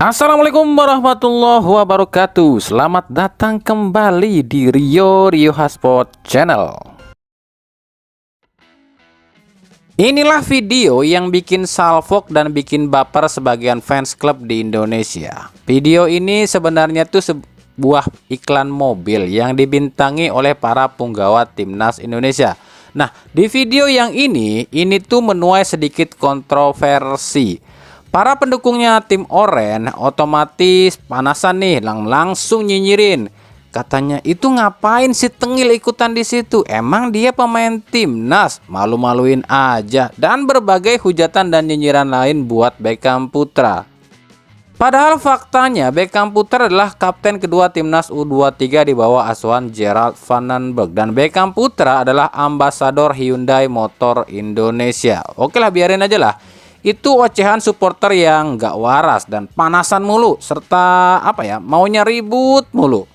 Assalamualaikum warahmatullahi wabarakatuh. Selamat datang kembali di Rio Hotspot Channel. Inilah video yang bikin salfok dan bikin baper sebagian fans klub di Indonesia. Video ini sebenarnya tuh sebuah iklan mobil yang dibintangi oleh para punggawa timnas Indonesia. Nah, di video yang ini tuh menuai sedikit kontroversi. Para pendukungnya tim Oren otomatis panasan nih, langsung nyinyirin. Katanya, itu ngapain si Tengil ikutan di situ? Emang dia pemain timnas, malu-maluin aja. Dan berbagai hujatan dan nyinyiran lain buat Beckham Putra. Padahal faktanya Beckham Putra adalah kapten kedua timnas U23 di bawah asuhan Gerard Van den Berg. Dan Beckham Putra adalah ambasador Hyundai Motor Indonesia. Oke lah, biarin aja lah. Itu ocehan supporter yang gak waras dan panasan mulu, serta maunya ribut mulu.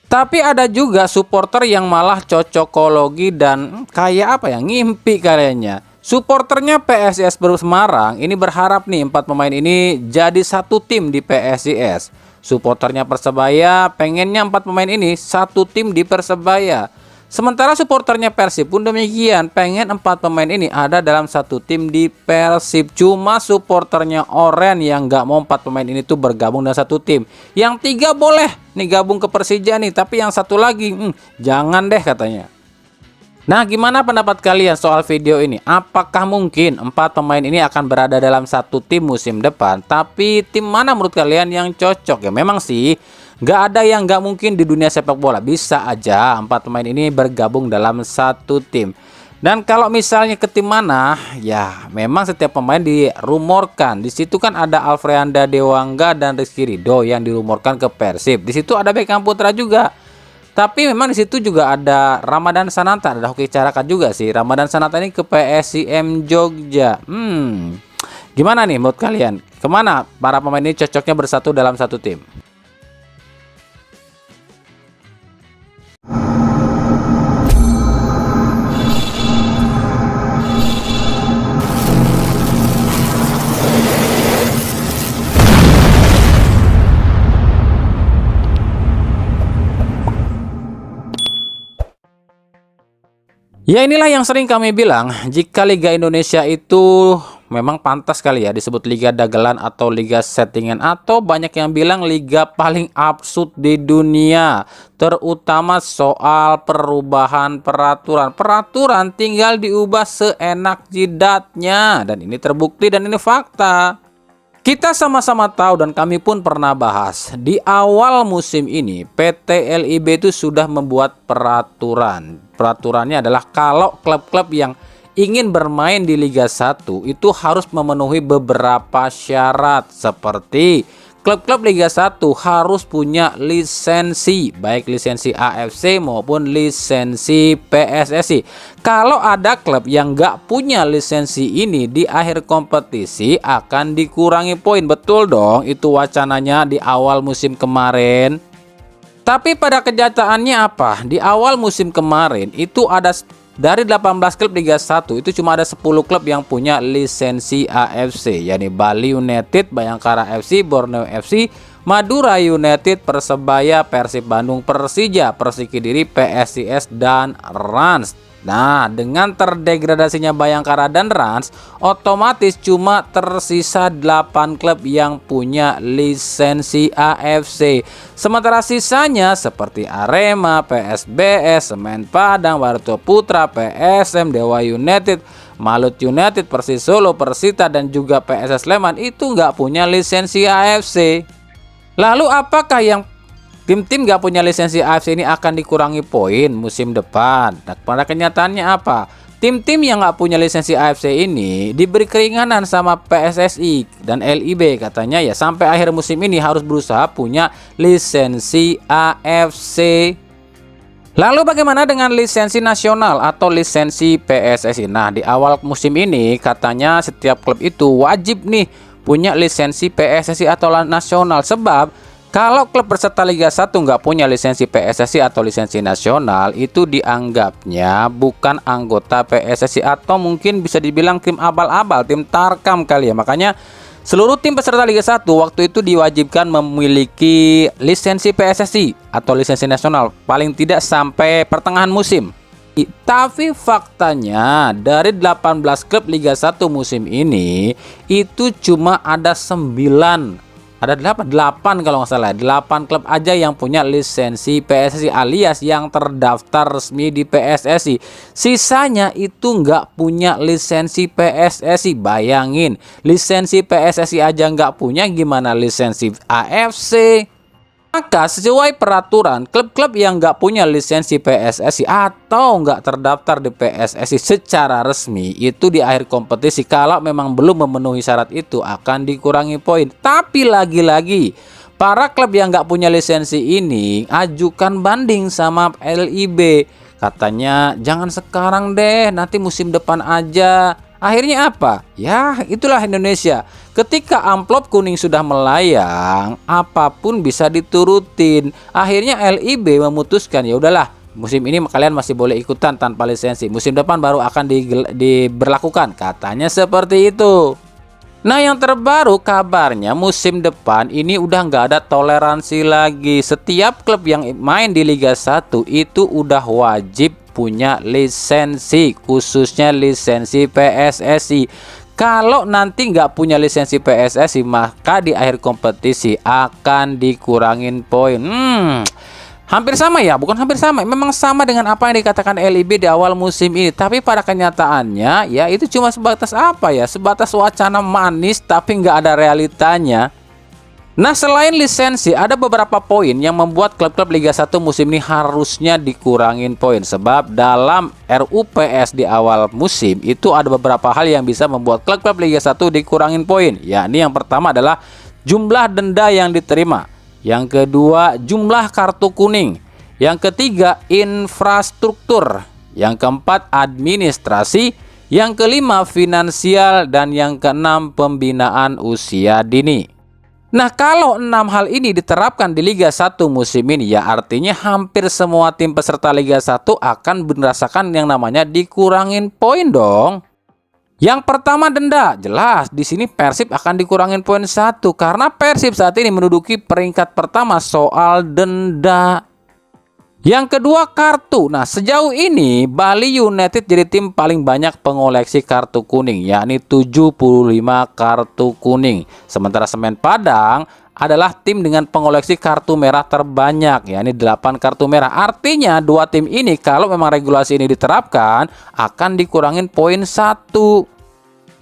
Tapi ada juga supporter yang malah cocokologi dan kayak ngimpi kayaknya. Supporternya PSIS Perus Semarang ini berharap nih 4 pemain ini jadi satu tim di PSIS. Supporternya Persebaya pengennya 4 pemain ini satu tim di Persebaya. Sementara supporternya Persib pun demikian, pengen 4 pemain ini ada dalam satu tim di Persib. Cuma supporternya Oren yang nggak mau 4 pemain ini tuh bergabung dalam satu tim. Yang 3 boleh nih gabung ke Persija nih, tapi yang satu lagi jangan deh katanya. Nah, gimana pendapat kalian soal video ini? Apakah mungkin 4 pemain ini akan berada dalam satu tim musim depan? Tapi tim mana menurut kalian yang cocok? Ya memang sih nggak ada yang nggak mungkin di dunia sepak bola. Bisa aja 4 pemain ini bergabung dalam satu tim. Dan kalau misalnya ke tim mana, ya memang setiap pemain dirumorkan. Di situ kan ada Alfreanda Dewangga dan Rizky Ridho yang dirumorkan ke Persib. Di situ ada Beckham Putra juga. Tapi memang di situ juga ada Ramadan Sananta, ada Hoki Caraka juga sih. Ramadan Sananta ini ke PSIM Jogja. Gimana nih menurut kalian? Kemana para pemain ini cocoknya bersatu dalam satu tim? Ya, inilah yang sering kami bilang, jika Liga Indonesia itu memang pantas kali ya disebut Liga Dagelan atau Liga Settingan, atau banyak yang bilang Liga paling absurd di dunia, terutama soal perubahan peraturan. Peraturan tinggal diubah seenak jidatnya, dan ini terbukti dan ini fakta. Kita sama-sama tahu dan kami pun pernah bahas di awal musim ini PT LIB itu sudah membuat peraturan. Peraturannya adalah kalau klub-klub yang ingin bermain di Liga 1 itu harus memenuhi beberapa syarat, seperti klub-klub Liga 1 harus punya lisensi, baik lisensi AFC maupun lisensi PSSI. Kalau ada klub yang nggak punya lisensi ini, di akhir kompetisi akan dikurangi poin. Betul dong, itu wacananya di awal musim kemarin. Tapi pada kenyataannya apa? Di awal musim kemarin itu ada dari 18 klub Liga 1 itu cuma ada 10 klub yang punya lisensi AFC, yakni Bali United, Bayangkara FC, Borneo FC, Madura United, Persebaya, Persib Bandung, Persija, Persik Kediri, PSIS, dan Rans. Nah, dengan terdegradasinya Bayangkara dan Rans, otomatis cuma tersisa 8 klub yang punya lisensi AFC. Sementara sisanya seperti Arema, PSBS, Semen Padang, Barito Putra, PSM, Dewa United, Malut United, Persis Solo, Persita, dan juga PSS Sleman itu nggak punya lisensi AFC. Lalu apakah yang tim-tim gak punya lisensi AFC ini akan dikurangi poin musim depan? Nah, pada kenyataannya apa? Tim-tim yang gak punya lisensi AFC ini diberi keringanan sama PSSI dan LIB, katanya ya sampai akhir musim ini harus berusaha punya lisensi AFC. Lalu bagaimana dengan lisensi nasional atau lisensi PSSI? Nah, di awal musim ini katanya setiap klub itu wajib nih punya lisensi PSSI atau nasional, sebab kalau klub peserta Liga 1 nggak punya lisensi PSSI atau lisensi nasional, itu dianggapnya bukan anggota PSSI atau mungkin bisa dibilang tim abal-abal, tim tarkam kali ya. Makanya Seluruh tim peserta Liga 1 waktu itu diwajibkan memiliki lisensi PSSI atau lisensi nasional paling tidak sampai pertengahan musim. Tapi faktanya dari 18 klub Liga 1 musim ini itu cuma ada 8 kalau nggak salah, 8 klub aja yang punya lisensi PSSI alias yang terdaftar resmi di PSSI. Sisanya itu nggak punya lisensi PSSI. Bayangin, lisensi PSSI aja nggak punya, gimana lisensi AFC? Maka sesuai peraturan, klub-klub yang nggak punya lisensi PSSI atau nggak terdaftar di PSSI secara resmi itu di akhir kompetisi kalau memang belum memenuhi syarat itu akan dikurangi poin. Tapi lagi-lagi para klub yang nggak punya lisensi ini ajukan banding sama LIB. Katanya jangan sekarang deh, nanti musim depan aja. Akhirnya apa? Ya, itulah Indonesia. Ketika amplop kuning sudah melayang, apapun bisa diturutin. Akhirnya LIB memutuskan, ya udahlah, musim ini kalian masih boleh ikutan tanpa lisensi. Musim depan baru akan diberlakukan. Katanya seperti itu. Nah, yang terbaru kabarnya musim depan ini udah nggak ada toleransi lagi. Setiap klub yang main di Liga 1 itu udah wajib punya lisensi, khususnya lisensi PSSI. Kalau nanti nggak punya lisensi PSSI, maka di akhir kompetisi akan dikurangin poin. Hampir sama ya, bukan hampir sama, memang sama dengan apa yang dikatakan LIB di awal musim ini. Tapi pada kenyataannya ya itu cuma sebatas apa ya, sebatas wacana manis tapi nggak ada realitanya. Nah, selain lisensi, ada beberapa poin yang membuat klub-klub Liga 1 musim ini harusnya dikurangin poin. Sebab dalam RUPS di awal musim itu ada beberapa hal yang bisa membuat klub-klub Liga 1 dikurangin poin. Yakni yang pertama adalah jumlah denda yang diterima. Yang kedua, jumlah kartu kuning. Yang ketiga, infrastruktur. Yang keempat, administrasi. Yang kelima, finansial. Dan yang keenam, pembinaan usia dini. Nah, kalau 6 hal ini diterapkan di Liga 1 musim ini, ya artinya hampir semua tim peserta Liga 1 akan merasakan yang namanya dikurangin poin dong. Yang pertama, denda. Jelas di sini Persib akan dikurangin poin 1 karena Persib saat ini menduduki peringkat pertama soal denda. Yang kedua, kartu. Nah, sejauh ini Bali United jadi tim paling banyak pengoleksi kartu kuning, yakni 75 kartu kuning. Sementara Semen Padang adalah tim dengan pengoleksi kartu merah terbanyak, yakni 8 kartu merah. Artinya dua tim ini kalau memang regulasi ini diterapkan akan dikurangin poin 1.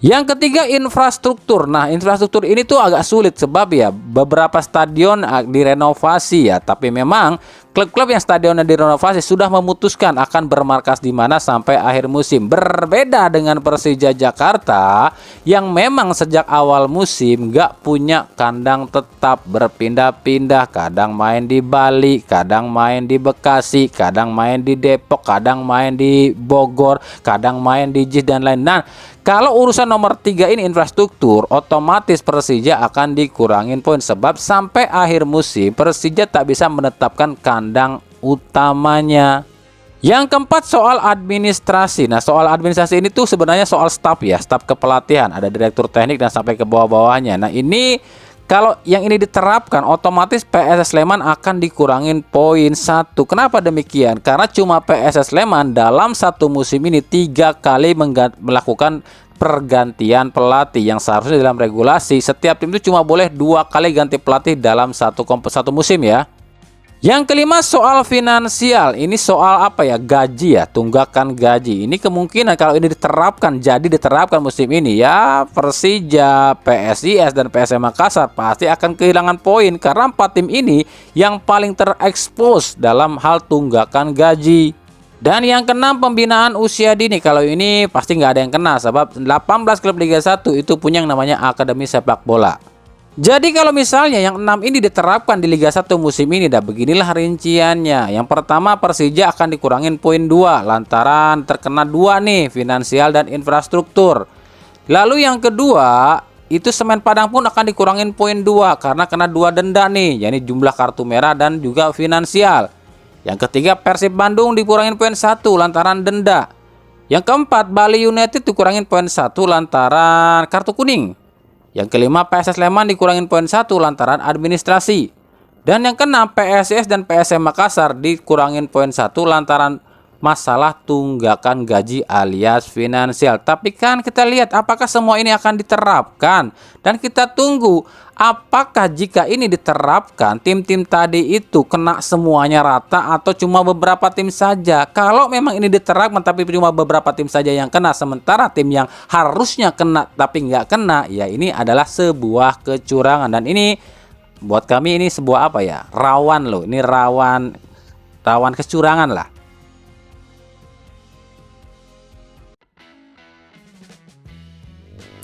Yang ketiga, infrastruktur. Nah, infrastruktur ini tuh agak sulit sebab ya beberapa stadion direnovasi ya, tapi memang klub-klub yang stadionnya direnovasi sudah memutuskan akan bermarkas di mana sampai akhir musim. Berbeda dengan Persija Jakarta yang memang sejak awal musim nggak punya kandang tetap, berpindah-pindah, kadang main di Bali, kadang main di Bekasi, kadang main di Depok, kadang main di Bogor, kadang main di JIS dan lain. Nah, kalau urusan nomor 3 ini infrastruktur, otomatis Persija akan dikurangin poin sebab sampai akhir musim Persija tak bisa menetapkan kandang utamanya. Yang keempat, soal administrasi. Nah, soal administrasi ini tuh sebenarnya soal staf ya, staf kepelatihan, ada direktur teknik dan sampai ke bawah-bawahnya. Nah, ini kalau yang ini diterapkan, otomatis PSS Sleman akan dikurangin poin 1. Kenapa demikian? Karena cuma PSS Sleman dalam satu musim ini 3 kali melakukan pergantian pelatih, yang seharusnya dalam regulasi setiap tim itu cuma boleh 2 kali ganti pelatih dalam satu musim ya. Yang kelima, soal finansial. Ini soal apa ya? Gaji ya, tunggakan gaji. Ini kemungkinan kalau ini diterapkan musim ini ya, Persija, PSIS dan PSM Makassar pasti akan kehilangan poin karena 4 tim ini yang paling terekspos dalam hal tunggakan gaji. Dan yang keenam, pembinaan usia dini. Kalau ini pasti nggak ada yang kena sebab 18 klub Liga 1 itu punya yang namanya akademi sepak bola. Jadi kalau misalnya yang 6 ini diterapkan di Liga 1 musim ini, dah beginilah rinciannya. Yang pertama, Persija akan dikurangin poin 2 lantaran terkena 2 nih, finansial dan infrastruktur. Lalu yang kedua, itu Semen Padang pun akan dikurangin poin 2 karena kena 2 denda nih, yakni jumlah kartu merah dan juga finansial. Yang ketiga, Persib Bandung dikurangin poin 1 lantaran denda. Yang keempat, Bali United dikurangin poin 1 lantaran kartu kuning. Yang kelima, PSS Sleman dikurangin poin 1 lantaran administrasi. Dan yang keenam, PSIS dan PSM Makassar dikurangin poin 1 lantaran masalah tunggakan gaji alias finansial. Tapi kan kita lihat apakah semua ini akan diterapkan, dan kita tunggu apakah jika ini diterapkan tim-tim tadi itu kena semuanya rata atau cuma beberapa tim saja. Kalau memang ini diterapkan tapi cuma beberapa tim saja yang kena, sementara tim yang harusnya kena tapi nggak kena, ya ini adalah sebuah kecurangan. Dan ini buat kami ini sebuah apa ya, rawan loh, ini rawan kecurangan lah.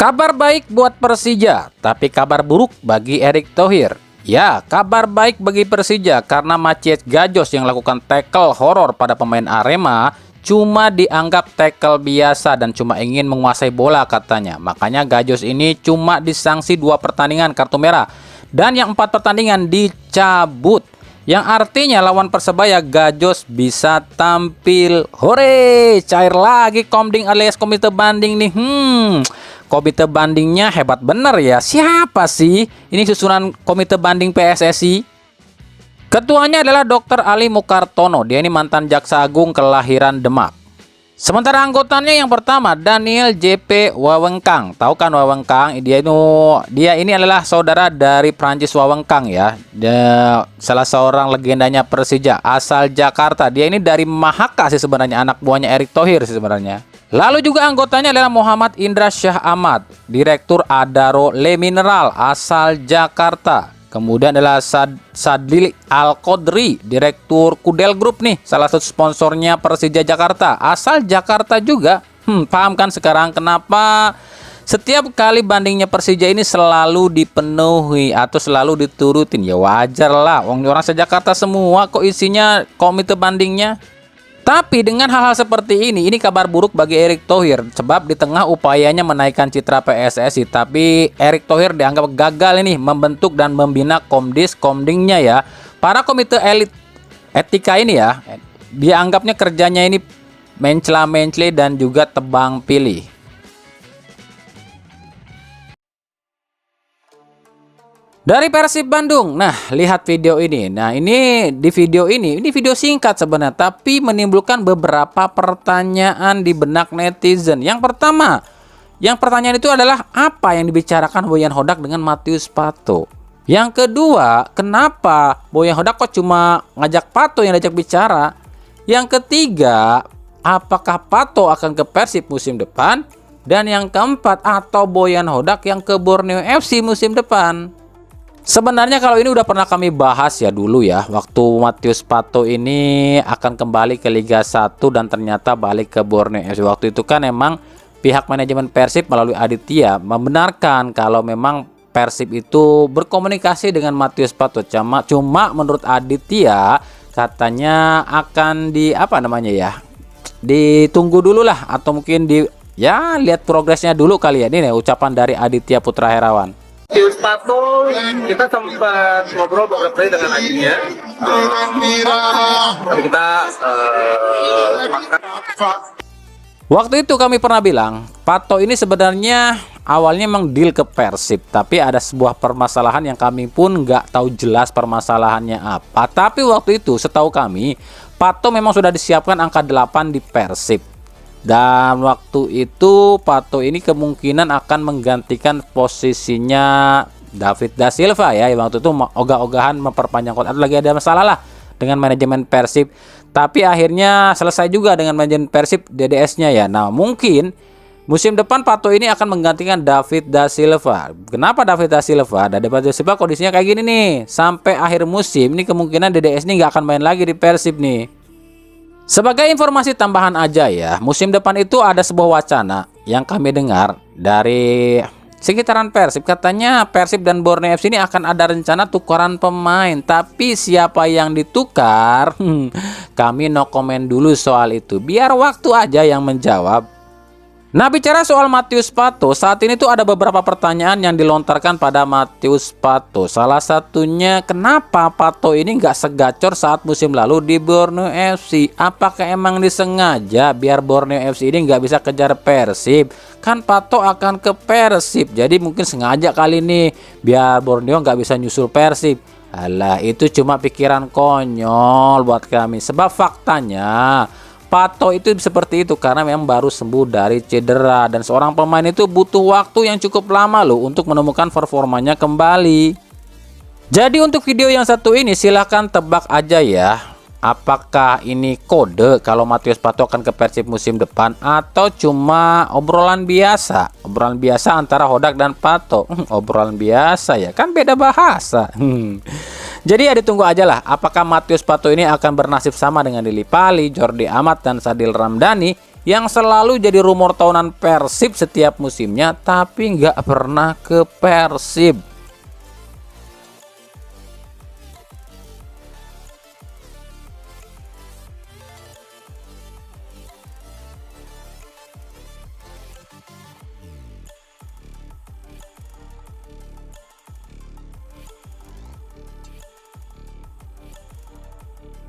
Kabar baik buat Persija, tapi kabar buruk bagi Erick Thohir. Ya, kabar baik bagi Persija karena Maciej Gajos yang lakukan tackle horor pada pemain Arema cuma dianggap tackle biasa dan cuma ingin menguasai bola katanya. Makanya Gajos ini cuma disanksi 2 pertandingan kartu merah dan yang 4 pertandingan dicabut. Yang artinya lawan Persebaya Gajos bisa tampil. Hore, cair lagi Komding alias komite banding nih. Komite bandingnya hebat bener ya. Siapa sih ini susunan komite banding PSSI? Ketuanya adalah Dr. Ali Mukartono. Dia ini mantan jaksa agung kelahiran Demak. Sementara anggotanya yang pertama Daniel JP Wawengkang. Tahu kan Wawengkang? Dia ini adalah saudara dari Prancis Wawengkang ya. Salah seorang legendanya Persija asal Jakarta. Dia ini dari Mahaka sih sebenarnya, anak buahnya Erick Thohir sih sebenarnya. Lalu juga anggotanya adalah Muhammad Indra Syah Ahmad, Direktur Adaro Le Mineral asal Jakarta. Kemudian adalah Sadli Al-Qodri, Direktur Kudel Group nih, salah satu sponsornya Persija Jakarta, asal Jakarta juga. Paham kan sekarang kenapa setiap kali bandingnya Persija ini selalu dipenuhi atau selalu diturutin? Ya wajar lah, orang se-Jakarta semua kok isinya komite bandingnya. Tapi dengan hal-hal seperti ini kabar buruk bagi Erick Thohir. Sebab di tengah upayanya menaikkan citra PSSI, tapi Erick Thohir dianggap gagal ini membentuk dan membina komdingnya ya. Para komite elit etika ini ya, dianggapnya kerjanya ini mencela-mencela dan juga tebang pilih. Dari Persib Bandung. Nah, lihat video ini. Nah, ini video singkat sebenarnya, tapi menimbulkan beberapa pertanyaan di benak netizen. Yang pertanyaan itu adalah apa yang dibicarakan Boyan Hodak dengan Matius Pato? Yang kedua, kenapa Boyan Hodak kok cuma ngajak Pato yang diajak bicara? Yang ketiga, apakah Pato akan ke Persib musim depan? Dan yang keempat, atau Boyan Hodak yang ke Borneo FC musim depan? Sebenarnya kalau ini udah pernah kami bahas ya dulu ya, waktu Matius Pato ini akan kembali ke Liga 1 dan ternyata balik ke Borneo FC. Waktu itu kan emang pihak manajemen Persib melalui Aditya membenarkan kalau memang Persib itu berkomunikasi dengan Matius Pato. Cuma menurut Aditya katanya akan ditunggu dulu lah, atau mungkin lihat progresnya dulu kali ya. Ini nih ucapan dari Aditya Putra Herawan. Matius Pato, kita sempat ngobrol beberapa kali dengan adiknya. Tapi kita waktu itu kami pernah bilang, Pato ini sebenarnya awalnya memang deal ke Persib, tapi ada sebuah permasalahan yang kami pun nggak tahu jelas permasalahannya apa. Tapi waktu itu setahu kami, Pato memang sudah disiapkan angka 8 di Persib. Dan waktu itu Pato ini kemungkinan akan menggantikan posisinya David Da Silva ya. Waktu itu ogah-ogahan memperpanjang kontrak, lagi ada masalah lah dengan manajemen Persib. Tapi akhirnya selesai juga dengan manajemen Persib DDS-nya ya. Nah, mungkin musim depan Pato ini akan menggantikan David Da Silva. Kenapa David Da Silva? David Da Silva kondisinya kayak gini nih. Sampai akhir musim ini kemungkinan DDS ini nggak akan main lagi di Persib nih. Sebagai informasi tambahan aja ya, musim depan itu ada sebuah wacana yang kami dengar dari sekitaran Persib. Katanya Persib dan Borneo FC ini akan ada rencana tukaran pemain. Tapi siapa yang ditukar? Kami no comment dulu soal itu. Biar waktu aja yang menjawab. Nah, bicara soal Matius Pato, saat ini tuh ada beberapa pertanyaan yang dilontarkan pada Matius Pato. Salah satunya, kenapa Pato ini nggak segacor saat musim lalu di Borneo FC? Apakah emang disengaja biar Borneo FC ini nggak bisa kejar Persib? Kan Pato akan ke Persib, jadi mungkin sengaja kali ini biar Borneo nggak bisa nyusul Persib. Alah, itu cuma pikiran konyol buat kami. Sebab faktanya Pato itu seperti itu karena memang baru sembuh dari cedera, dan seorang pemain itu butuh waktu yang cukup lama loh untuk menemukan performanya kembali. Jadi untuk video yang satu ini silahkan tebak aja ya, apakah ini kode kalau Matius Pato akan ke Persib musim depan atau cuma obrolan biasa antara Hodak dan Pato. Obrolan biasa ya, kan beda bahasa. Jadi ya ditunggu aja lah apakah Matius Pato ini akan bernasib sama dengan Dili Pali, Jordi Amat, dan Sadil Ramdhani yang selalu jadi rumor tahunan Persib setiap musimnya tapi nggak pernah ke Persib.